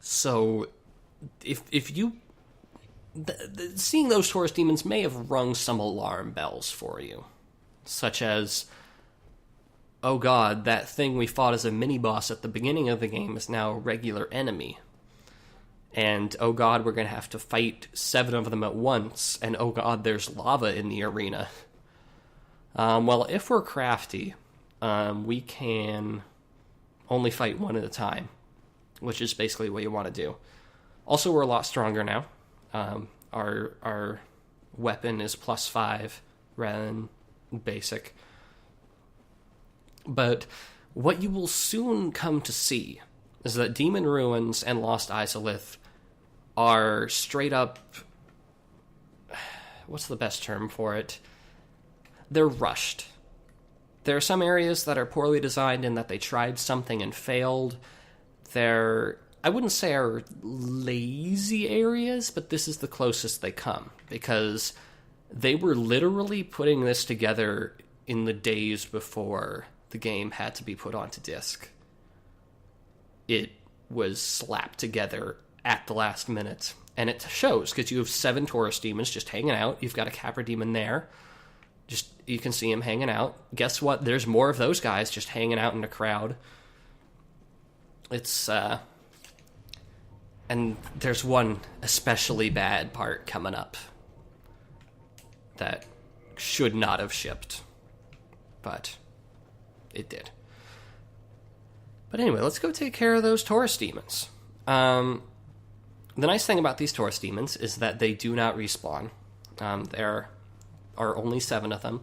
So, if you... seeing those Taurus demons may have rung some alarm bells for you. Such as, oh god, that thing we fought as a mini-boss at the beginning of the game is now a regular enemy. And, oh god, we're going to have to fight 7 of them at once. And, oh god, there's lava in the arena. Well, if we're crafty, we can only fight one at a time, which is basically what you want to do. Also, we're a lot stronger now. Our weapon is +5 rather than basic. But what you will soon come to see is that Demon Ruins and Lost Isolith are straight up... what's the best term for it? They're rushed. There are some areas that are poorly designed in that they tried something and failed. I wouldn't say are lazy areas, but this is the closest they come, because they were literally putting this together in the days before the game had to be put onto disc. It was slapped together at the last minute, and it shows, because you have 7 Taurus demons just hanging out. You've got a Capra demon there. Just, you can see him hanging out. Guess what? There's more of those guys just hanging out in the crowd. It's, and there's one especially bad part coming up that should not have shipped, but it did. But anyway, let's go take care of those Taurus demons. The nice thing about these Taurus demons is that they do not respawn. There are only 7 of them.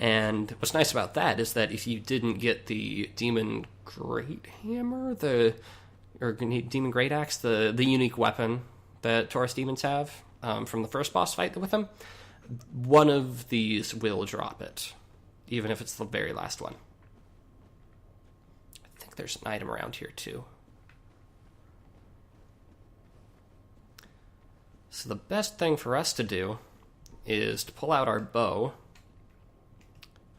And what's nice about that is that if you didn't get the Demon Great Hammer, or Demon Great Axe, the unique weapon that Taurus demons have from the first boss fight with them, one of these will drop it, even if it's the very last one. I think there's an item around here too. So the best thing for us to do is to pull out our bow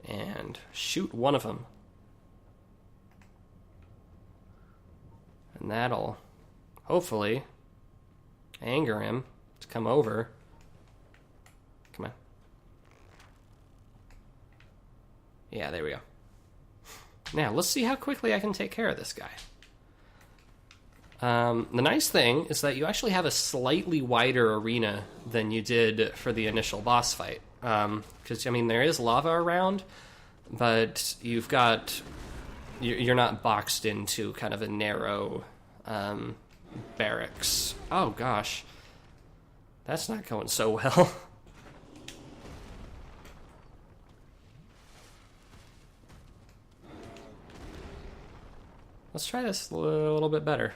and shoot one of them. And that'll hopefully anger him to come over. Come on. Yeah, there we go. Now, let's see how quickly I can take care of this guy. The nice thing is that you actually have a slightly wider arena than you did for the initial boss fight. Because, I mean, there is lava around, but you've got... You're not boxed into kind of a narrow barracks. Oh, gosh. That's not going so well. Let's try this a little bit better.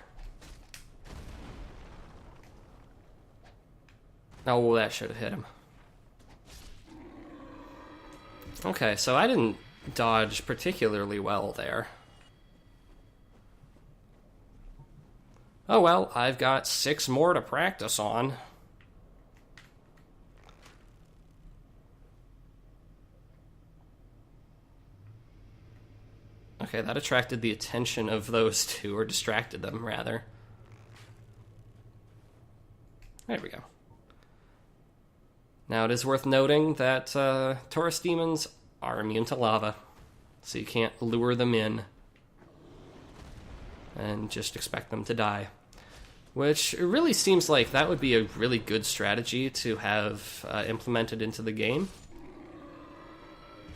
Oh, that should have hit him. Okay, so I didn't dodge particularly well there. Oh well, I've got 6 more to practice on. Okay, that attracted the attention of those 2, or distracted them, rather. There we go. Now, it is worth noting that Taurus demons are immune to lava, so you can't lure them in and just expect them to die. Which it really seems like that would be a really good strategy to have implemented into the game.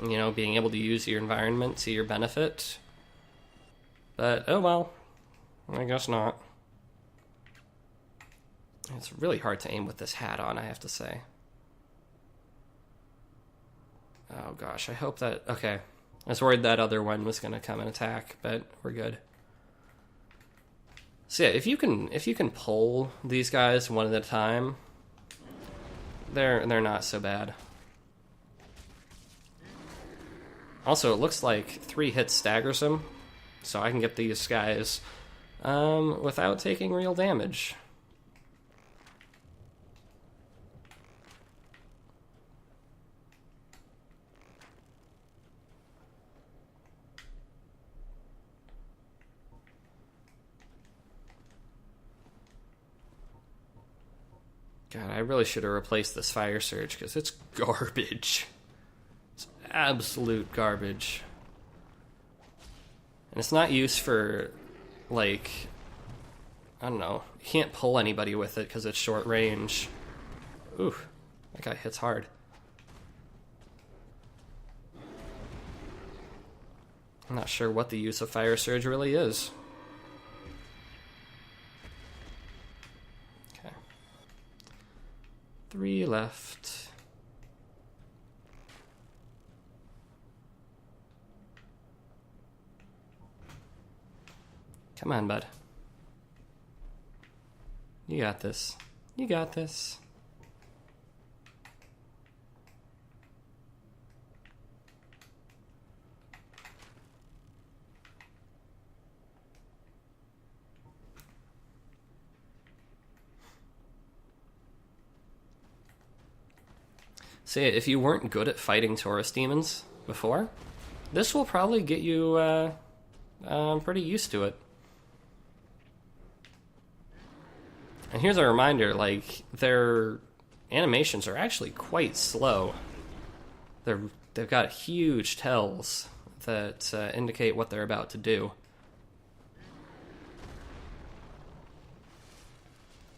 You know, being able to use your environment to your benefit. But, oh well, I guess not. It's really hard to aim with this hat on, I have to say. Oh gosh, I hope that... Okay, I was worried that other one was going to come and attack, but we're good. So yeah, if you can pull these guys one at a time, they're not so bad. Also, it looks like 3 hits staggers them, so I can get these guys without taking real damage. God, I really should have replaced this fire surge, because it's garbage. It's absolute garbage. And it's not used for, like, I don't know, you can't pull anybody with it because it's short range. Ooh, that guy hits hard. I'm not sure what the use of fire surge really is. Okay. 3 left. Come on, bud. You got this. You got this. See, if you weren't good at fighting Taurus demons before, this will probably get you pretty used to it. And here's a reminder, like, their animations are actually quite slow. They've got huge tells that indicate what they're about to do. You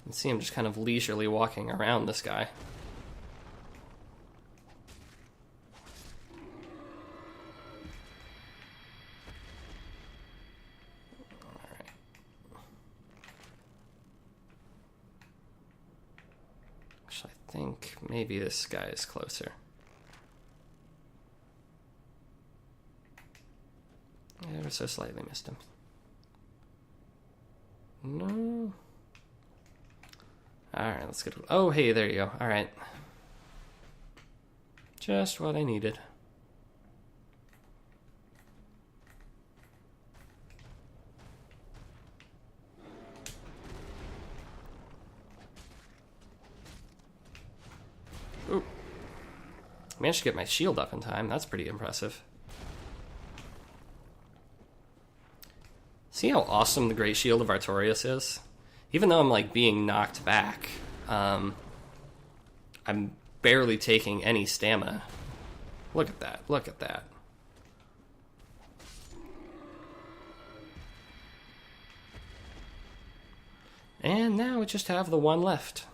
can see him just kind of leisurely walking around this guy. I think maybe this guy is closer. I ever so slightly missed him. No. Alright, let's get... Oh, hey, there you go. Alright. Just what I needed. Ooh. Managed to get my shield up in time. That's pretty impressive. See how awesome the Great Shield of Artorias is? Even though I'm, like, being knocked back, I'm barely taking any stamina. Look at that. Look at that. And now we just have the one left.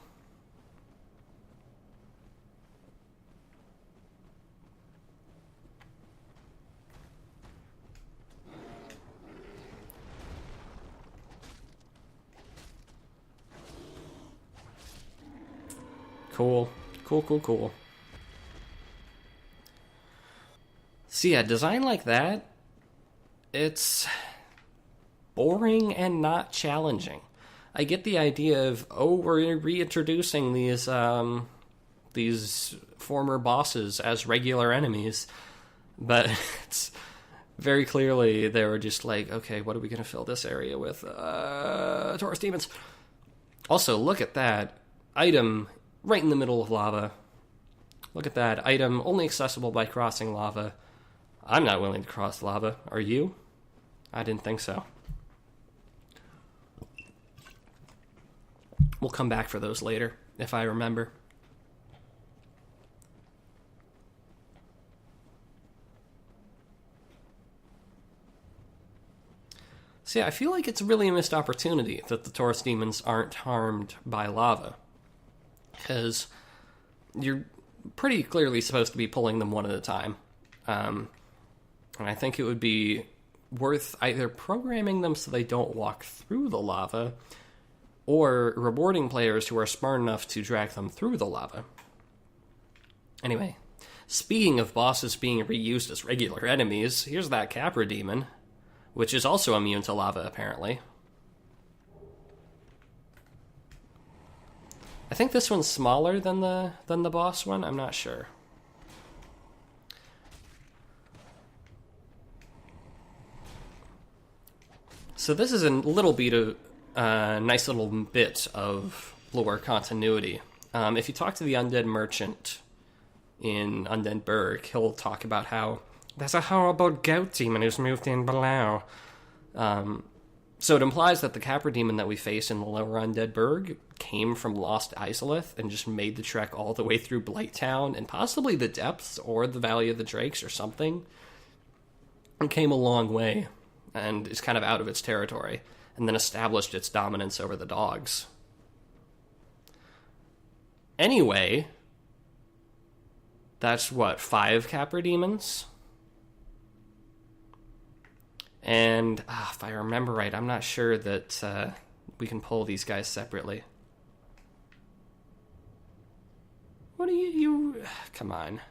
Cool. Cool, cool, cool. So yeah, design like that, it's boring and not challenging. I get the idea of, oh, we're reintroducing these former bosses as regular enemies, but it's very clearly they were just like, okay, what are we going to fill this area with? Taurus demons. Also, look at that item right in the middle of lava. Look at that item, only accessible by crossing lava. I'm not willing to cross lava. Are you? I didn't think so. We'll come back for those later, if I remember. So yeah, I feel like it's really a missed opportunity that the Taurus demons aren't harmed by lava. Because you're pretty clearly supposed to be pulling them one at a time. And I think it would be worth either programming them so they don't walk through the lava, or rewarding players who are smart enough to drag them through the lava. Anyway, speaking of bosses being reused as regular enemies, here's that Capra demon, which is also immune to lava, apparently. I think this one's smaller than the boss one. I'm not sure. So this is a little bit of nice little bit of lore continuity. If you talk to the Undead Merchant in Undead Burg, he'll talk about how there's a horrible goat demon who's moved in below. So it implies that the Capra demon that we face in the lower Undead Burg came from Lost Izalith and just made the trek all the way through Blighttown and possibly the Depths or the Valley of the Drakes or something, and came a long way and is kind of out of its territory, and then established its dominance over the dogs. Anyway, that's what, 5 Capra Demons? And if I remember right, I'm not sure that we can pull these guys separately. What are you... Come on.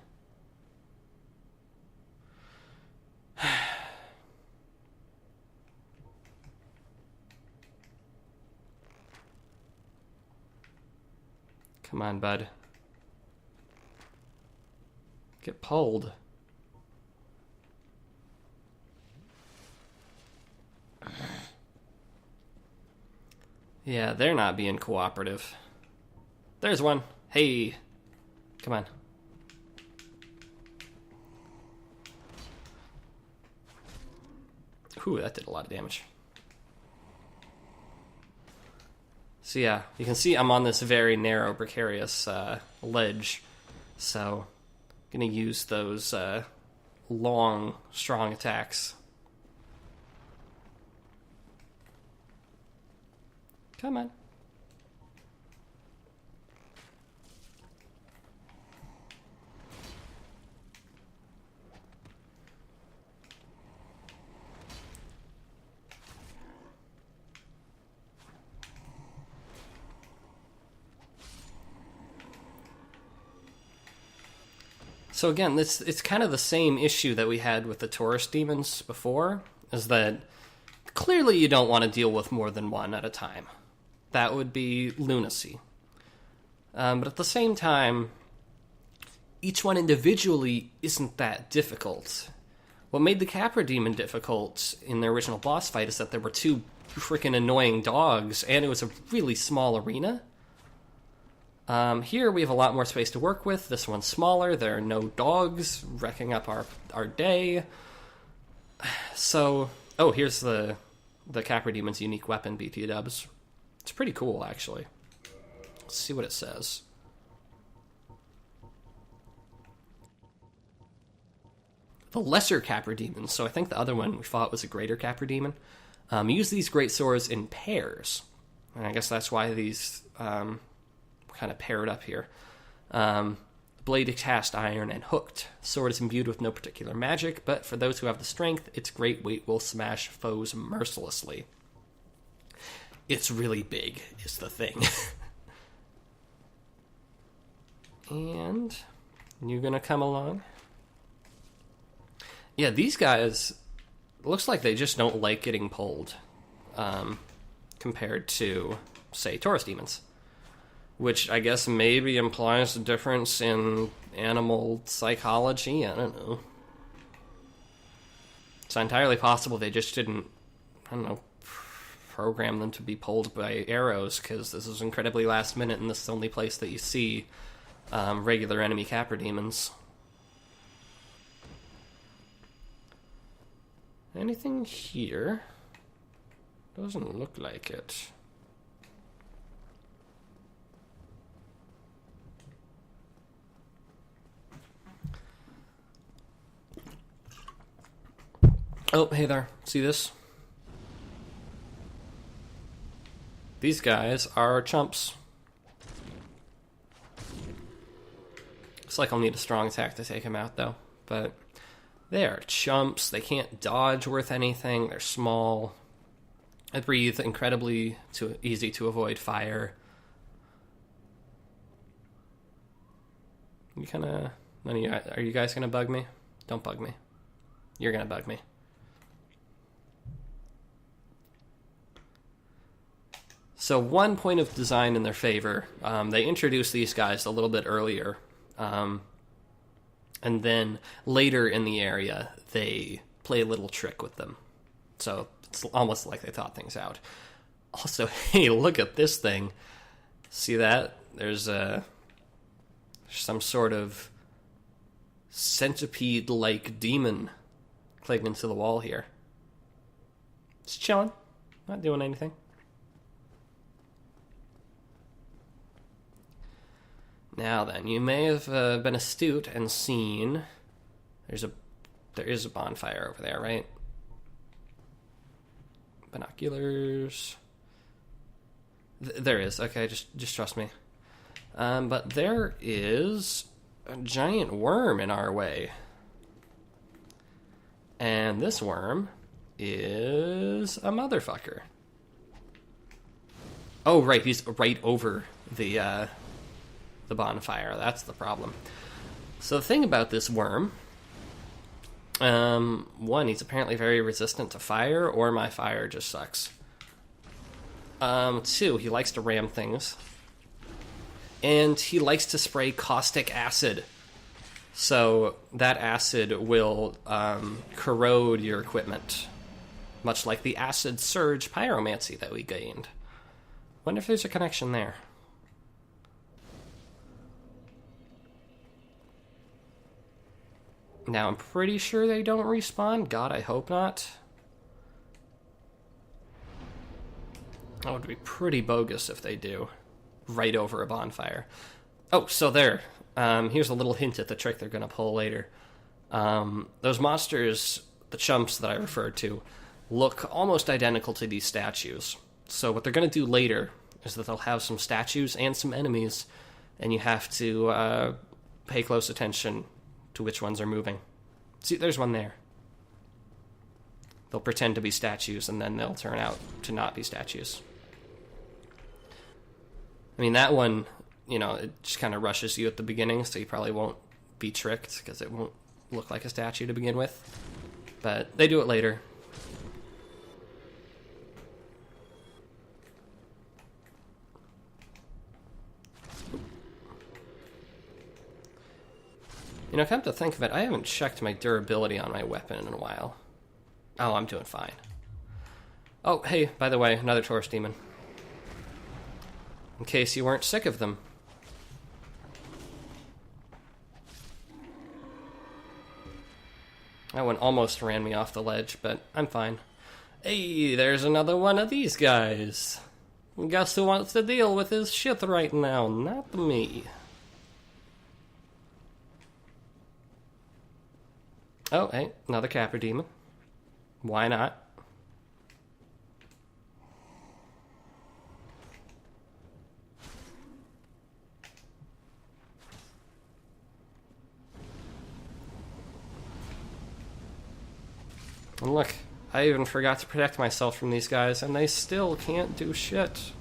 Come on, bud. Get pulled. Yeah, they're not being cooperative. There's one. Hey. Come on. Ooh, that did a lot of damage. So yeah, you can see I'm on this very narrow, precarious ledge. So I'm going to use those long, strong attacks. Come on. So again, it's kind of the same issue that we had with the Taurus demons before, is that clearly you don't want to deal with more than one at a time. That would be lunacy. But at the same time, each one individually isn't that difficult. What made the Capra Demon difficult in the original boss fight is that there were 2 freaking annoying dogs, and it was a really small arena. Here we have a lot more space to work with. This one's smaller. There are no dogs wrecking up our day. So, here's the Capra Demon's unique weapon, BT dubs. It's pretty cool, actually. Let's see what it says. The lesser Capra Demon, so I think the other one we fought was a greater Capra Demon, use these great swords in pairs. And I guess that's why these kind of paired up here. Blade is cast iron and hooked. Sword is imbued with no particular magic, but for those who have the strength, its great weight will smash foes mercilessly. It's really big, is the thing. And you gonna come along? Yeah, these guys, looks like they just don't like getting pulled, compared to, say, Taurus demons. Which I guess maybe implies a difference in animal psychology. I don't know. It's entirely possible they just didn't, program them to be pulled by arrows, because this is incredibly last minute, and this is the only place that you see regular enemy Capra demons. Anything here? Doesn't look like it. Oh, hey there. See this? These guys are chumps. Looks like I'll need a strong attack to take them out, though. But they are chumps. They can't dodge worth anything. They're small. They breathe incredibly easy to avoid fire. You kind of... Are you guys going to bug me? Don't bug me. You're going to bug me. So one point of design in their favor, they introduced these guys a little bit earlier, and then later in the area, they play a little trick with them. So it's almost like they thought things out. Also, hey, look at this thing. See that? There's some sort of centipede-like demon clinging into the wall here. Just chilling, not doing anything. Now then, you may have been astute and seen there is a bonfire over there, right? Binoculars. There is. Okay, just trust me. But there is a giant worm in our way. And this worm is a motherfucker. Oh, right, he's right over the bonfire. That's the problem. So the thing about this worm, one, he's apparently very resistant to fire, or my fire just sucks. Two, he likes to ram things. And he likes to spray caustic acid. So that acid will corrode your equipment. Much like the acid surge pyromancy that we gained. Wonder if there's a connection there. Now, I'm pretty sure they don't respawn. God, I hope not. That would be pretty bogus if they do. Right over a bonfire. Oh, so there. Here's a little hint at the trick they're going to pull later. Those monsters, the chumps that I referred to, look almost identical to these statues. So what they're going to do later is that they'll have some statues and some enemies, and you have to pay close attention to which ones are moving. See, there's one there. They'll pretend to be statues, and then they'll turn out to not be statues. I mean, that one, you know, it just kind of rushes you at the beginning, so you probably won't be tricked, because it won't look like a statue to begin with. But they do it later. You know, come to think of it, I haven't checked my durability on my weapon in a while. Oh, I'm doing fine. Oh, hey, by the way, another Taurus demon. In case you weren't sick of them. That one almost ran me off the ledge, but I'm fine. Hey, there's another one of these guys. Guess who wants to deal with his shit right now? Not me. Oh, hey, another Capra demon. Why not? And look, I even forgot to protect myself from these guys, and they still can't do shit.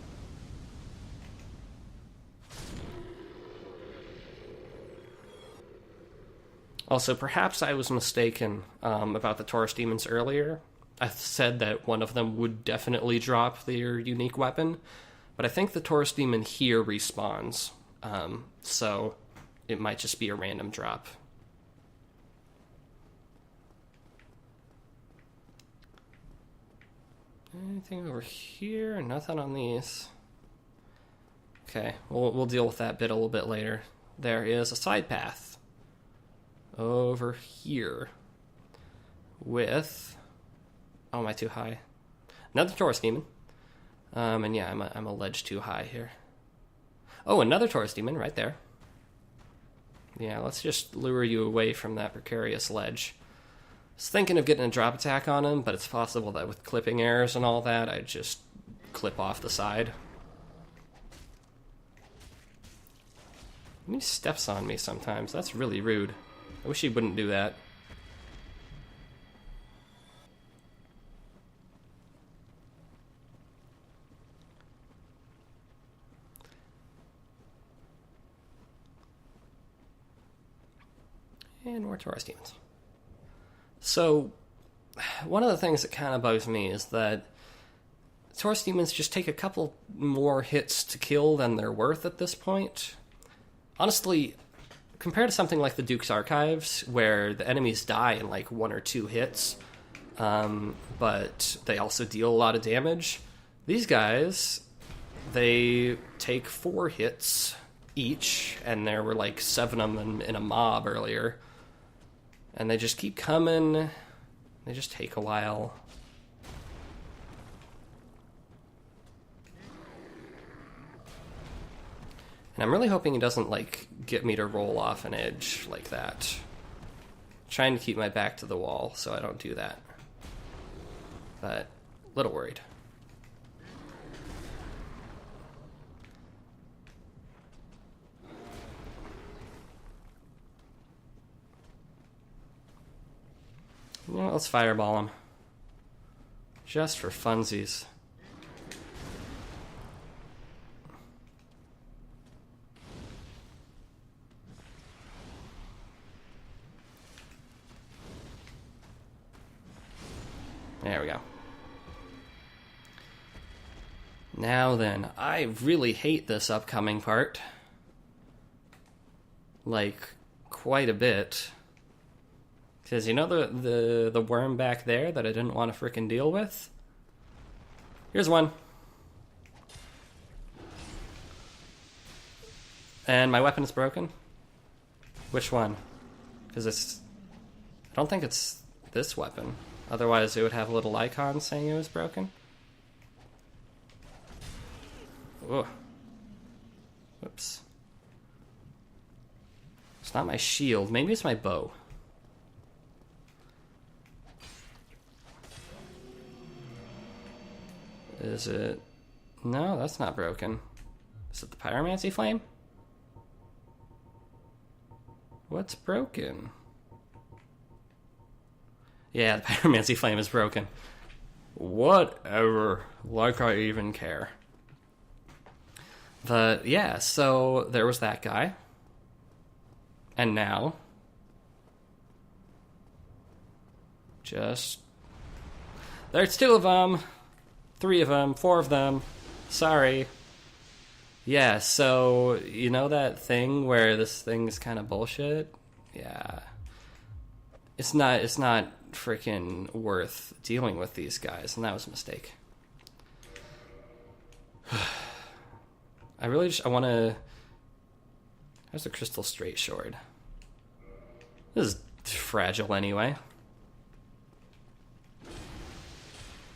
Also, perhaps I was mistaken about the Taurus demons earlier. I said that one of them would definitely drop their unique weapon, but I think the Taurus demon here respawns, so it might just be a random drop. Anything over here? Nothing on these. Okay, we'll deal with that bit a little bit later. There is a side path over here with... Oh, am I too high? Another Taurus demon. And yeah, I'm a ledge too high here. Oh, another Taurus demon right there. Yeah, let's just lure you away from that precarious ledge. I was thinking of getting a drop attack on him, but it's possible that with clipping errors and all that, I'd just clip off the side. He steps on me sometimes. That's really rude. I wish he wouldn't do that. And more Taurus demons. So, one of the things that kind of bugs me is that Taurus demons just take a couple more hits to kill than they're worth at this point. Honestly, compared to something like the Duke's Archives, where the enemies die in like 1 or 2 hits, but they also deal a lot of damage, these guys, they take 4 hits each, and there were like 7 of them in a mob earlier. And they just keep coming. They just take a while. And I'm really hoping he doesn't, like, get me to roll off an edge like that. Trying to keep my back to the wall so I don't do that. But, a little worried. Yeah, let's fireball him. Just for funsies. There we go. Now then, I really hate this upcoming part. Like, quite a bit. Because you know the worm back there that I didn't want to frickin' deal with? Here's one. And my weapon is broken? Which one? Because it's... I don't think it's this weapon. Otherwise it would have a little icon saying it was broken. Whoa. Whoops. It's not my shield. Maybe it's my bow. Is it... No, that's not broken. Is it the pyromancy flame? What's broken? Yeah, the pyromancy flame is broken. Whatever. Like I even care. But yeah, so there was that guy. And now... There's 2 of them. 3 of them, 4 of them. Sorry. Yeah, so you know that thing where this thing is kind of bullshit? Yeah. It's not freaking worth dealing with these guys, and that was a mistake. I want to... There's a crystal straight sword. This is fragile anyway.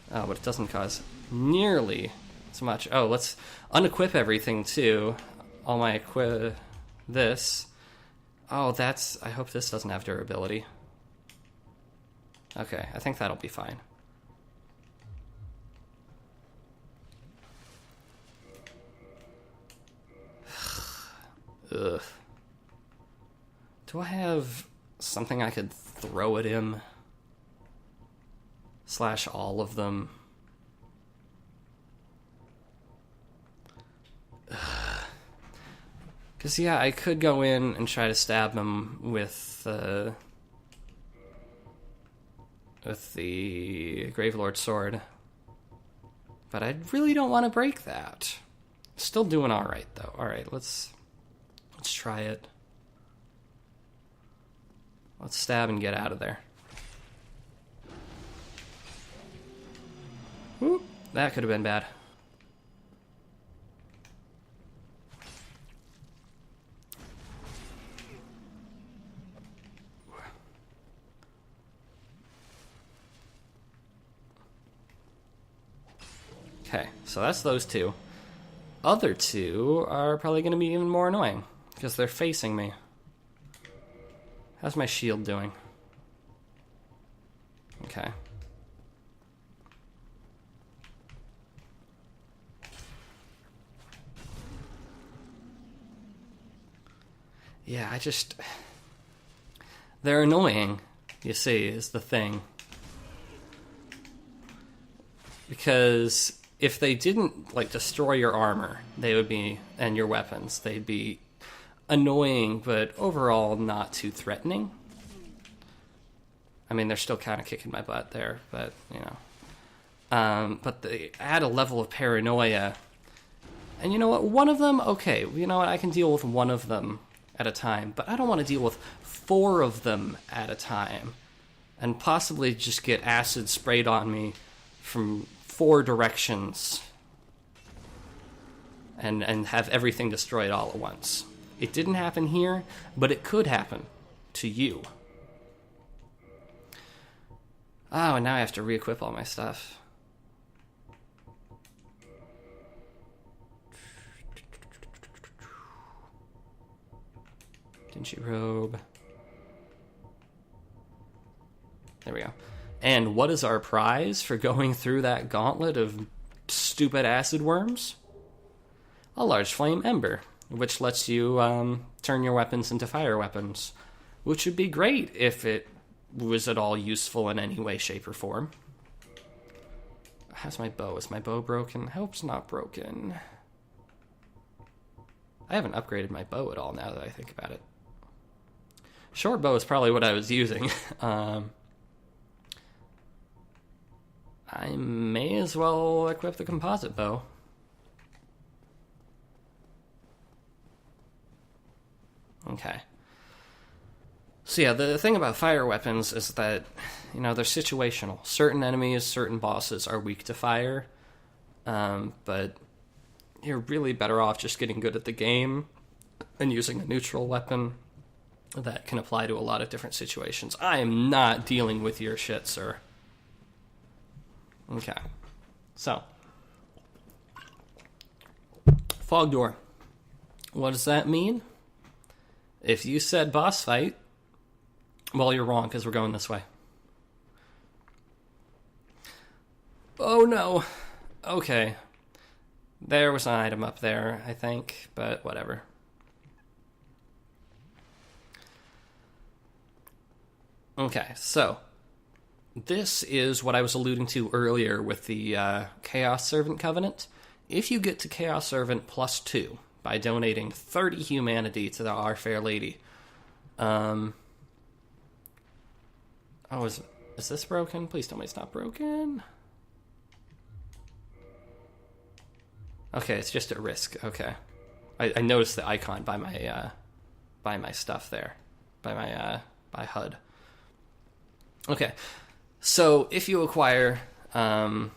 Oh, but it doesn't cause nearly as much. Oh, let's unequip everything too. All my this. Oh, that's... I hope this doesn't have durability. Okay, I think that'll be fine. Ugh. Do I have something I could throw at him? / all of them? Because, yeah, I could go in and try to stab him with the Gravelord sword. But I really don't want to break that. Still doing alright, though. Alright, let's try it. Let's stab and get out of there. Whoop, that could have been bad. Okay, so that's those 2. Other 2 are probably going to be even more annoying because they're facing me. How's my shield doing? Okay. Yeah, they're annoying, you see, is the thing. Because if they didn't, like, destroy your armor, they would be, and your weapons, they'd be annoying, but overall not too threatening. I mean, they're still kind of kicking my butt there, but, you know. But they add a level of paranoia. And you know what? One of them, okay, you know what? I can deal with one of them at a time, but I don't want to deal with 4 of them at a time and possibly just get acid sprayed on me from 4 directions and have everything destroyed all at once. It didn't happen here, but it could happen to you. Oh, and now I have to re-equip all my stuff. Dingy robe. There we go. And what is our prize for going through that gauntlet of stupid acid worms? A large flame ember, which lets you turn your weapons into fire weapons, which would be great if it was at all useful in any way, shape, or form. How's my bow? Is my bow broken? I hope it's not broken. I haven't upgraded my bow at all now that I think about it. Short bow is probably what I was using. I may as well equip the composite bow. Okay. So yeah, the thing about fire weapons is that, they're situational. Certain enemies, certain bosses are weak to fire, but you're really better off just getting good at the game and using a neutral weapon that can apply to a lot of different situations. I am not dealing with your shit, sir. Okay. So. Fog door. What does that mean? If you said boss fight, well, you're wrong, because we're going this way. Oh, no. Okay. There was an item up there, I think, but whatever. Okay, so this is what I was alluding to earlier with the Chaos Servant Covenant. If you get to Chaos Servant +2 by donating 30 humanity to the Our Fair Lady, oh, is this broken? Please tell me it's not broken. Okay, it's just at risk. Okay, I noticed the icon by my stuff there, by HUD. Okay, so if you acquire 30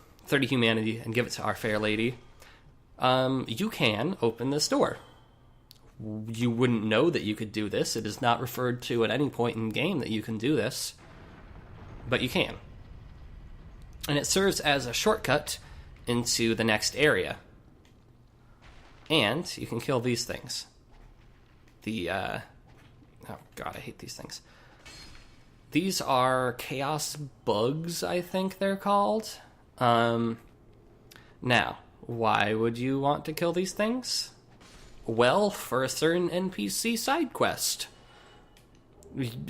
humanity and give it to Our Fair Lady, you can open this door. You wouldn't know that you could do this. It is not referred to at any point in game that you can do this, but you can. And it serves as a shortcut into the next area. And you can kill these things. Oh god, I hate these things. These are chaos bugs, I think they're called. Now, why would you want to kill these things? Well, for a certain NPC side quest.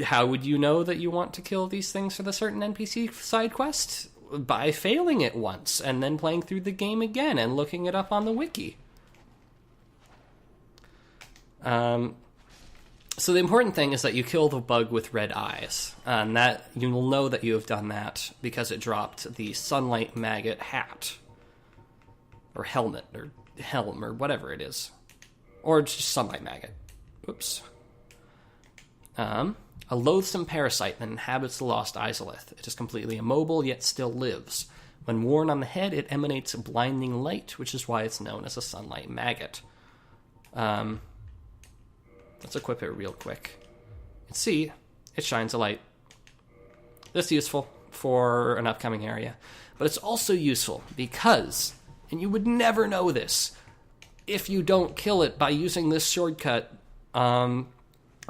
How would you know that you want to kill these things for the certain NPC side quest? By failing it once, and then playing through the game again, and looking it up on the wiki. So the important thing is that you kill the bug with red eyes, and that you will know that you have done that because it dropped the Sunlight Maggot hat, or helmet, or helm, or whatever it is, or just Sunlight Maggot. Oops. A loathsome parasite that inhabits the lost Izalith. It is completely immobile, yet still lives. When worn on the head, it emanates a blinding light, which is why it's known as a Sunlight Maggot. Let's equip it real quick. And see, it shines a light. This is useful for an upcoming area. But it's also useful because, and you would never know this, if you don't kill it by using this shortcut, a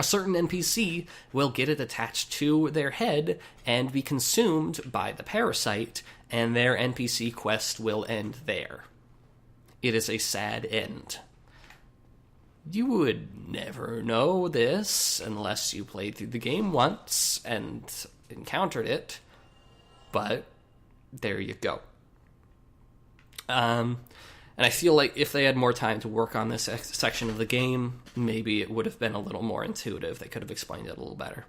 certain NPC will get it attached to their head and be consumed by the parasite, and their NPC quest will end there. It is a sad end. You would never know this unless you played through the game once and encountered it, but there you go. And I feel like if they had more time to work on this section of the game, maybe it would have been a little more intuitive. They could have explained it a little better.